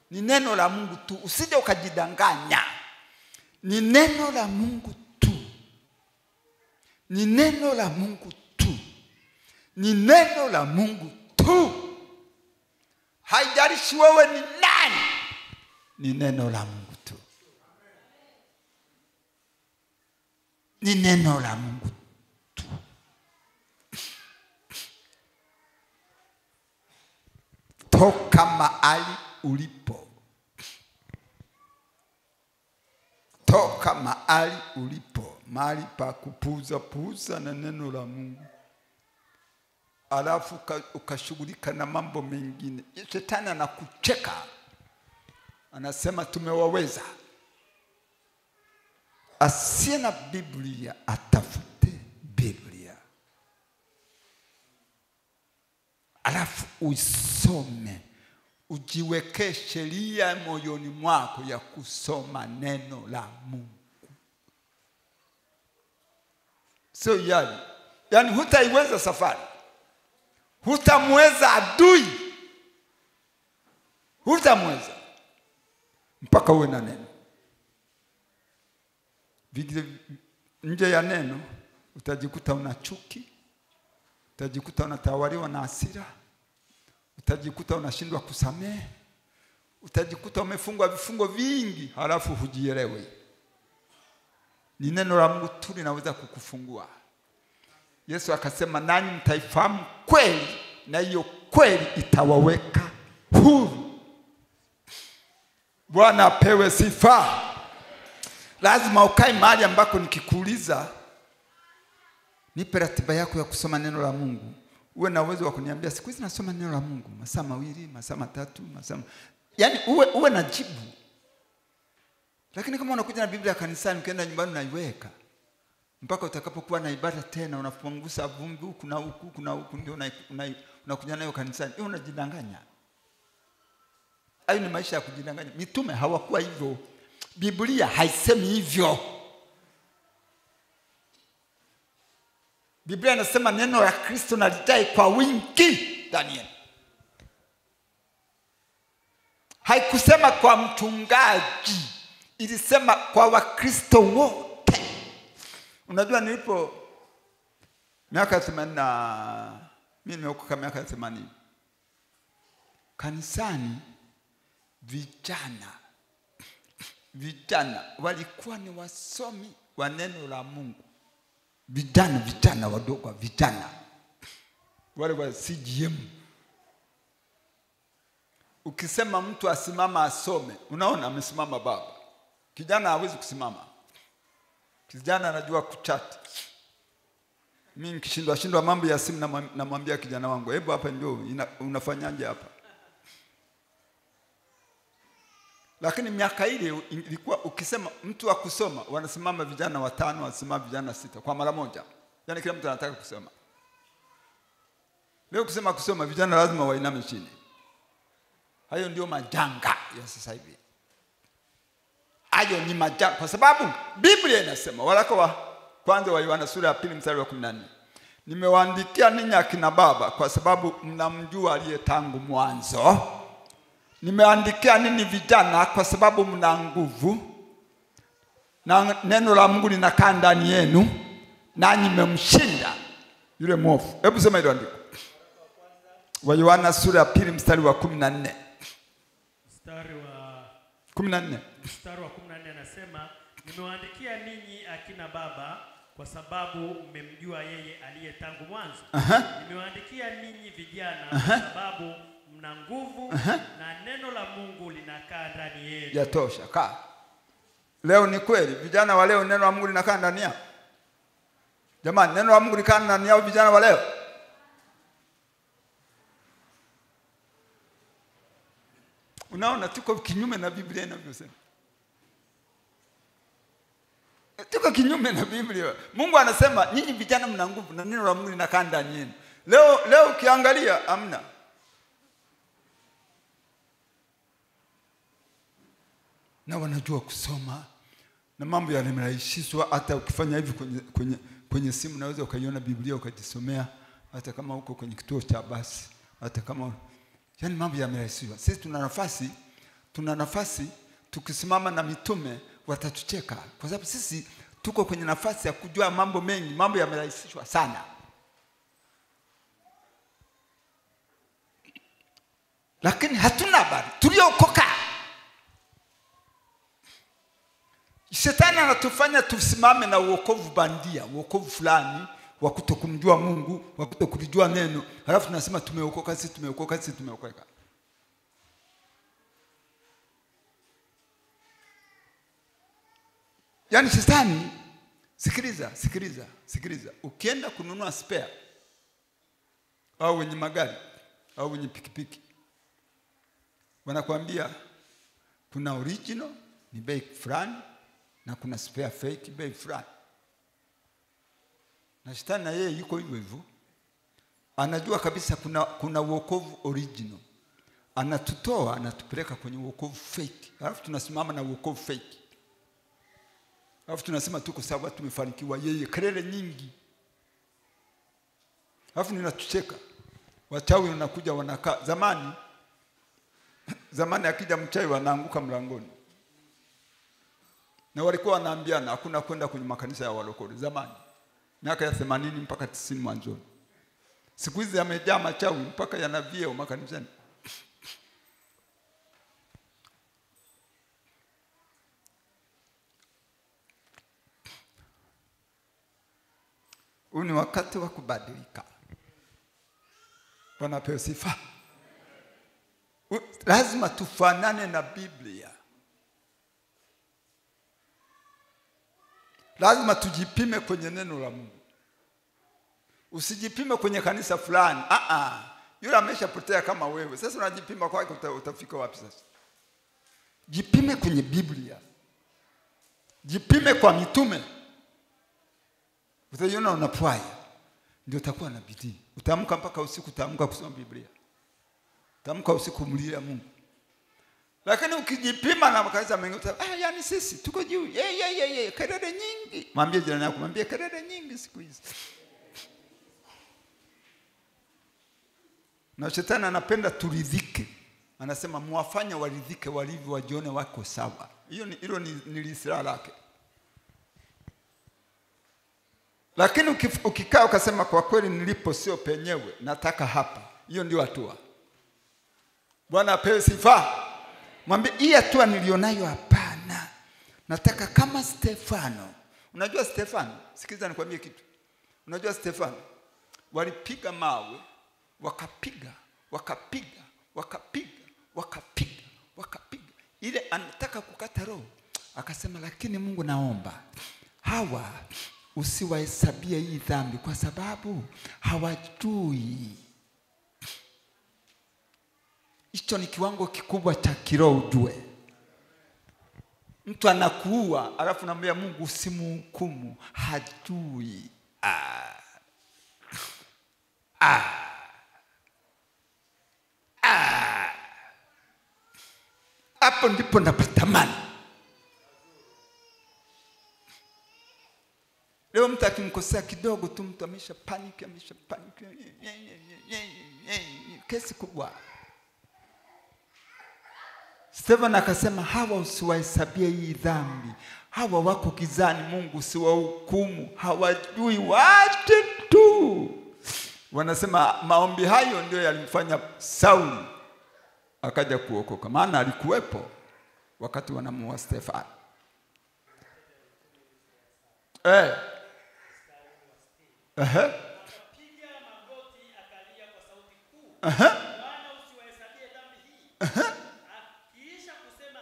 Ni neno la Mungu tu, usije ukajidanganya. Ni neno la Mungu tu. Ni neno la Mungu tu. Ni neno la Mungu tu. Haijalishi wewe ni nani. Ni neno la Mungu tu. Ni neno la Mungu tu. Toka mahali ulipo. Toka mahali ulipo, mahali pa kupuuza na neno la Mungu. Alafu ukashughulika na mambo mengine. Shetani anakucheka. Anasema tumewaweza. Asiye na Biblia atafute Biblia. Alafu usome. Ujiweke sheria moyoni mwako ya kusoma neno la Mungu. Sio yaani hutaiweza safari. Hutamweza adui. Hutamweza mpaka uwe na neno. Nje ya neno utajikuta una chuki. Utajikuta unatawaliwa na hasira. Utajikuta unashindwa kusamehe. Utajikuta umefungwa vifungo vingi, halafu hujielewi. Ni neno la Mungu tu linaweza kukufungua. Yesu akasema nanyi mtaifahamu kweli, na hiyo kweli itawaweka huru. Bwana apewe sifa. Lazima ukae mahali ambako nikikuuliza nipe ratiba yako ya kusoma neno la Mungu, uwe na uwezo wa kuniambia siku hizi nasoma neno la Mungu masaa 2, masaa 3, yaani uwe na jibu. Lakini kama unakuja na Biblia kanisani, ukienda nyumbani unaiweka mpaka utakapokuwa na ibada tena, unapunguza vumbi huku na huku ndio unakuja nayo kanisani, hiyo unajidanganya. Hayo ni maisha ya kujidanganya. Mitume hawakuwa hivyo. Biblia haisemi hivyo. Biblia inasema neno la Kristo na lijae kwa wingi. Daniel. Haikusema kwa mchungaji, ilisema kwa Wakristo wote. Unajua nilipo miaka 80, mimi nimeokoka miaka 80. Kanisani vijana walikuwa ni wasomi wa neno la Mungu. vijana wadogo, vijana wale wa CGM. Ukisema mtu asimama asome, unaona amesimama baba. Kijana hawezi kusimama. Kijana anajua kuchat. Mimi nikishindwa mambo ya simu namwambia kijana wangu, hebu hapa ndio unafanyaje hapa? Lakini miaka ile ilikuwa ukisema mtu wa kusoma, wanasimama vijana 5, wanasimama vijana 6 kwa mara moja. Yaani kila mtu anataka kusoma. Leo kusema kusoma vijana lazima wainame chini. Hayo ndio majanga ya sasa hivi. Hayo ni majanga kwa sababu Biblia inasema, waraka wa kwanza wa Yohana sura ya 2 mstari wa 14. Nimewaandikia ninyi akina baba kwa sababu mnamjua aliye tangu mwanzo. Nimeandikia ninyi vijana kwa sababu mna nguvu na neno la Mungu linakaa ndani yenu, nanyi mmemshinda yule mwovu. Hebu sema hilo andiko. Wa Yohana sura ya 2 mstari wa 14. Mstari wa 14. Mstari wa 14 anasema, nimewaandikia ninyi akina baba kwa sababu mmemjua yeye aliye tangu mwanzo. Nimewaandikia ninyi vijana kwa sababu mna nguvu na neno la Mungu linakaa ndani yenu. Yatosha, kaa. Leo ni kweli vijana wa leo neno la Mungu linakaa ndani yao? Jamani, neno la Mungu linakaa ndani yao vijana wa leo? Unaona tuko kinyume na Biblia inavyosema. Tuko kinyume na Biblia. Mungu anasema nyinyi vijana mna nguvu na neno la Mungu linakaa ndani yenu. Leo ukiangalia amna. Na wanajua kusoma na mambo yamerahisishwa. Hata ukifanya hivi kwenye simu unaweza ukaiona Biblia ukajisomea, hata kama uko kwenye kituo cha basi, hata kama yani mambo yamerahisishwa. Sisi tuna nafasi tukisimama na mitume watatucheka kwa sababu sisi tuko kwenye nafasi ya kujua mambo mengi, mambo yamerahisishwa sana. Lakini hatuna habari tuliokoka. Shetani anatufanya tusimame na wokovu bandia, wokovu fulani wa kutokumjua Mungu, wa kutokulijua neno. Halafu tunasema tumeokoka, sisi tumeokoka. Yaani shetani, sikiliza. Ukienda kununua spare au wenye magari au wenye pikipiki, wanakuambia kuna original ni bei fulani na kuna spare fake bei fulani. Na shetani na yeye yuko hivyo. Anajua kabisa kuna wokovu original. Anatutoa, anatupeleka kwenye wokovu fake. Alafu tunasimama na wokovu fake. Alafu tunasema tuko sawa, tumefanikiwa, yeye kelele nyingi. Alafu ninatucheka. Wachawi wanakuja wanakaa. Zamani akija mchawi wanaanguka mlangoni. Na walikuwa wanaambiana hakuna kwenda kwenye makanisa ya walokole zamani. Miaka ya 80 mpaka 90 mwanzoni. Siku hizi yamejaa machawi mpaka yana vyeo makanisani. Huu ni wakati wa kubadilika. Bwana apewe sifa. Lazima tufanane na Biblia. Lazima tujipime kwenye neno la Mungu. Usijipime kwenye kanisa fulani. Yule ameshapotea kama wewe. Sasa unajipima kwake, utafika wapi sasa? Jipime kwenye Biblia. Jipime kwa mitume. Utaiona unapwaya. Ndio utakuwa na bidii. Utaamka mpaka usiku, utaamka kusoma Biblia. Utaamka usiku kumlilia Mungu. Lakini ukijipima na makanisa mengine, yani sisi tuko juu. Kelele nyingi. Mwambie jirani yako, mwambie kelele nyingi siku hizi. Na shetani anapenda turidhike. Anasema muwafanye waridhike walivyo, wajione wako sawa. Hilo ni lisira lake. Lakini ukikaa ukasema kwa kweli nilipo sio penyewe, nataka hapa. Hiyo ndio hatua. Bwana apewe sifa. Mwambie hii hatua nilionayo hapana. Nataka kama Stefano. Unajua Stefano? Sikiza nikwambie kitu. Unajua Stefano, walipiga mawe, wakapiga. Ile anataka kukata roho. Akasema, lakini Mungu naomba, hawa usiwahesabie hii dhambi kwa sababu hawajui. Hicho ni kiwango kikubwa cha kiroho ujue. Mtu anakuua, alafu namwambia Mungu usimhukumu, hajui. Hapo ndipo napatamani. Leo mtu akimkosea kidogo tu, mtu amesha panic. Kesi kubwa. Stefano akasema, hawa usiwahesabie hii dhambi. Hawa wako gizani, Mungu usiwahukumu, hawajui, waache tu. Wanasema maombi hayo ndio yalimfanya Sauli akaja kuokoka, maana alikuwepo wakati wanamuua Stefano. Akapiga magoti akalia kwa sauti kuu. Bwana usiwahesabie dhambi hii. Akiisha kusema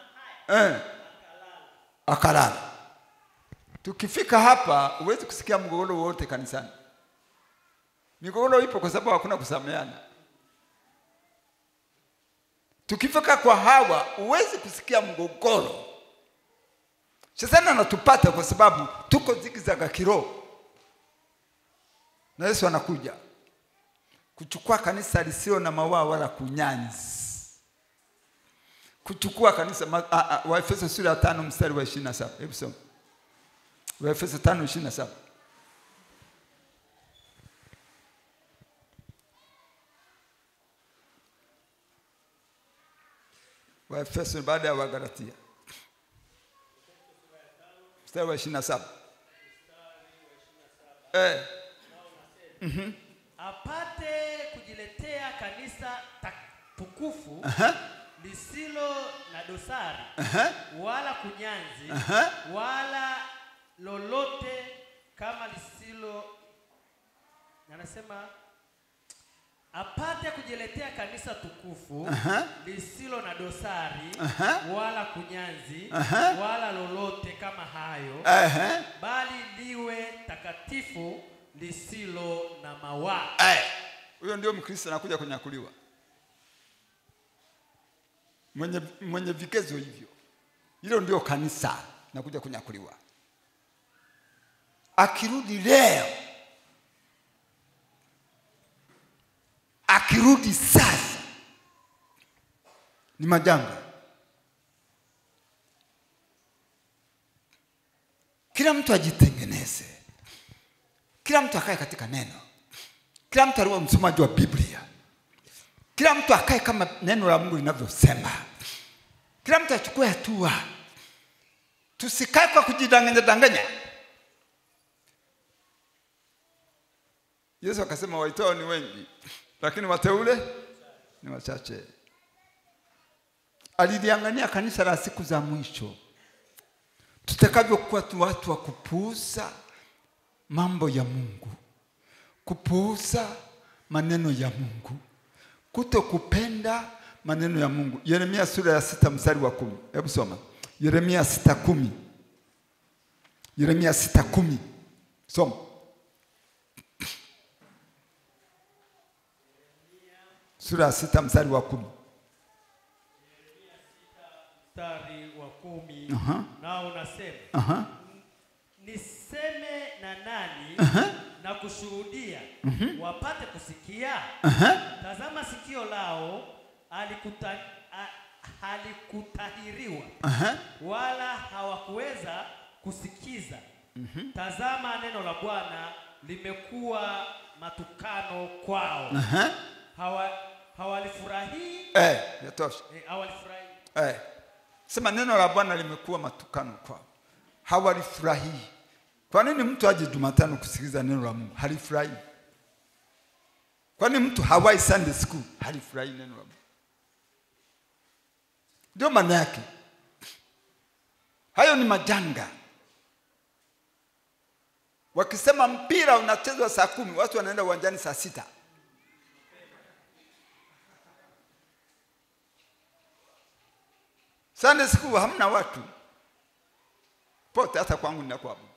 haya, akalala. Tukifika hapa huwezi kusikia mgogoro wote kanisani. Migogoro ipo kwa sababu hakuna kusameheana. Tukifika kwa Hawa huwezi kusikia mgogoro. Shetani anatupata kwa sababu tuko zigizaga kiroho. Na Yesu anakuja kuchukua kanisa lisio na mawaa wala kunyanzi. Kuchukua kanisa Waefeso sura ya 5 mstari wa 27. Hebu soma. Waefeso 5:27. Waefeso baada ya Wagalatia. Mstari wa 27. Apate kujiletea kanisa tukufu, lisilo na dosari, wala kunyanzi, wala lolote kama lisilo. Anasema apate kujiletea kanisa tukufu, lisilo na dosari, wala kunyanzi, wala lolote kama hayo, bali liwe takatifu, lisilo na mawaa. Huyo ndio Mkristo anakuja kunyakuliwa. Mwenye vigezo hivyo. Hilo ndio kanisa nakuja kunyakuliwa. Akirudi leo, akirudi sasa, ni majanga. Kila mtu ajitengeneze. Kila mtu akae katika neno. Kila mtu aliwe msomaji wa Biblia. Kila mtu akae kama neno la Mungu linavyosema. Kila mtu achukue hatua. Tusikae kwa kujidanganya. Yesu akasema waitao ni wengi, lakini wateule ni wachache. Aliliangania kanisa la siku za mwisho. Tutakavyokuwa tu watu wa kupuuza mambo ya Mungu, kupuuza maneno ya Mungu, kutokupenda maneno ya Mungu. Yeremia sura ya 6 mstari wa 10. Hebu soma. Yeremia 6:10. Yeremia 6:10. Soma. Sura ya 6 mstari wa 10. Yeremia 6 mstari wa 10. Nao unasema, niseme na nani na kushuhudia wapate kusikia? Tazama sikio lao halikutahiriwa, wala hawakuweza kusikiza. Tazama neno la Bwana limekuwa matukano kwao. Hawalifurahi. Yatosha. Hawalifurahi. Sema neno la Bwana limekuwa matukano kwao. Hawalifurahi. Kwa nini mtu aje Jumatano kusikiliza neno la Mungu? Halifurahi. Kwa nini mtu hawai Sunday school? Halifurahi neno la Mungu. Ndio maana yake. Hayo ni majanga. Wakisema mpira unachezwa saa 10, watu wanaenda uwanjani saa 6. Sunday school hamna watu. Pote hata kwangu ninakuabudu.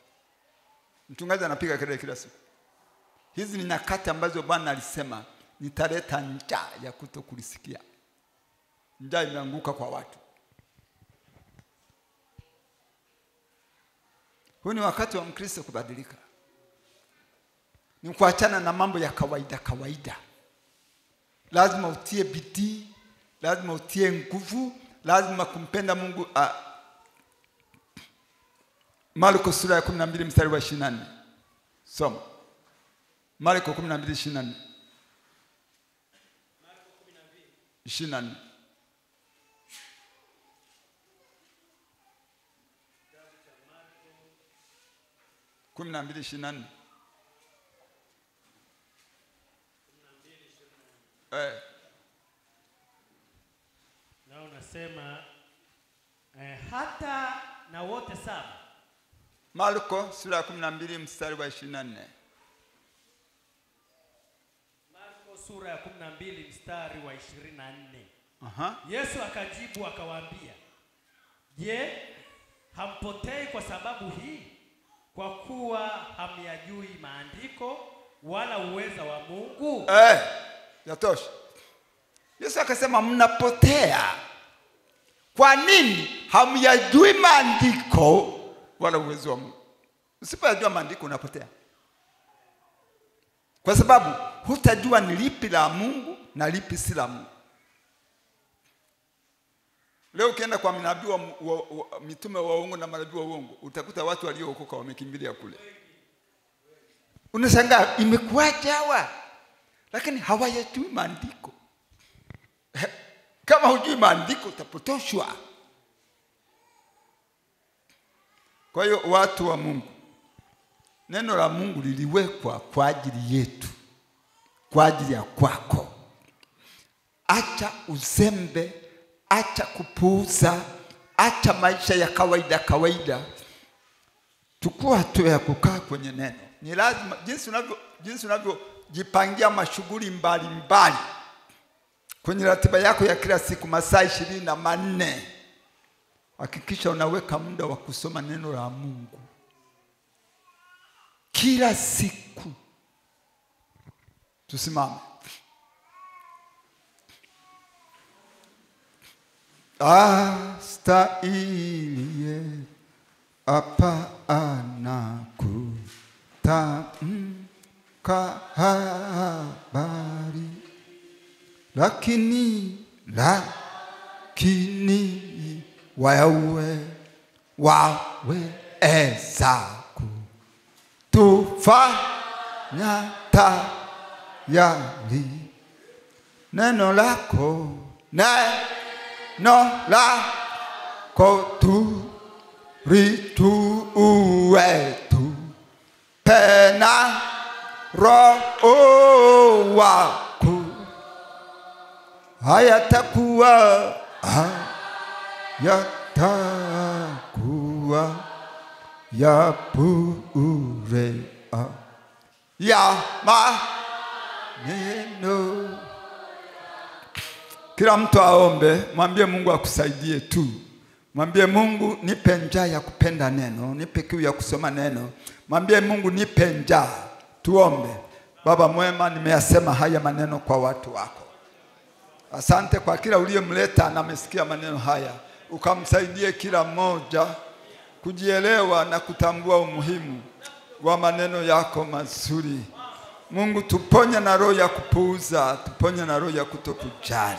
Mchungaji anapiga kelele kila siku. Hizi ni nyakati ambazo Bwana alisema nitaleta njaa ya kutokulisikia. Njaa imeanguka kwa watu. Huu ni wakati wa Mkristo kubadilika. Ni kuachana na mambo ya kawaida. Lazima utie bidii, lazima utie nguvu, lazima kumpenda Mungu. Marko sura ya 12 mstari wa 24. Soma. Marko 12:24. Marko 12:24. 12:24. Na unasema hata na wote 7. Marko sura ya 12 mstari wa 24. Marko sura ya 12 mstari wa 24. Yesu akajibu akawaambia, je, hampotei kwa sababu hii? Kwa kuwa hamyajui maandiko wala uweza wa Mungu. Yatosha. Yesu akasema mnapotea. Kwa nini? Hamyajui maandiko wala uwezo wa Mungu. Usipojua maandiko unapotea. Kwa sababu hutajua ni lipi la Mungu na lipi si la Mungu. Leo ukienda kwa manabii wa mitume wa uongo na manabii wa uongo, utakuta watu waliookoka wamekimbilia kule. Unashangaa imekuwaje hawa? Lakini hawayajui maandiko. Kama hujui maandiko utapotoshwa. Kwa hiyo watu wa Mungu, neno la Mungu liliwekwa kwa ajili yetu, kwa ajili ya kwako. Acha uzembe, acha kupuuza, acha maisha ya kawaida. Chukua hatua ya kukaa kwenye neno. Ni lazima jinsi unavyojipangia mashughuli mbalimbali kwenye ratiba yako ya kila siku, masaa 24. Hakikisha unaweka muda wa kusoma neno la Mungu kila siku. Tusimame. Astahiliye apana kutamka habari, lakini waweza kutufanya tayari. Neno lako tu ritue tu tena Roho wako hayatakuwa ya bure ya maneno. Kila mtu aombe, mwambie Mungu akusaidie tu. Mwambie Mungu nipe njaa ya kupenda neno, nipe kiu ya kusoma neno. Mwambie Mungu nipe njaa. Tuombe. Baba mwema, nimeyasema haya maneno kwa watu wako. Asante kwa kila uliyemleta na amesikia maneno haya. Ukamsaidie kila mmoja kujielewa na kutambua umuhimu wa maneno yako mazuri. Mungu, tuponye na roho ya kupuuza, tuponye na roho ya kutokujali.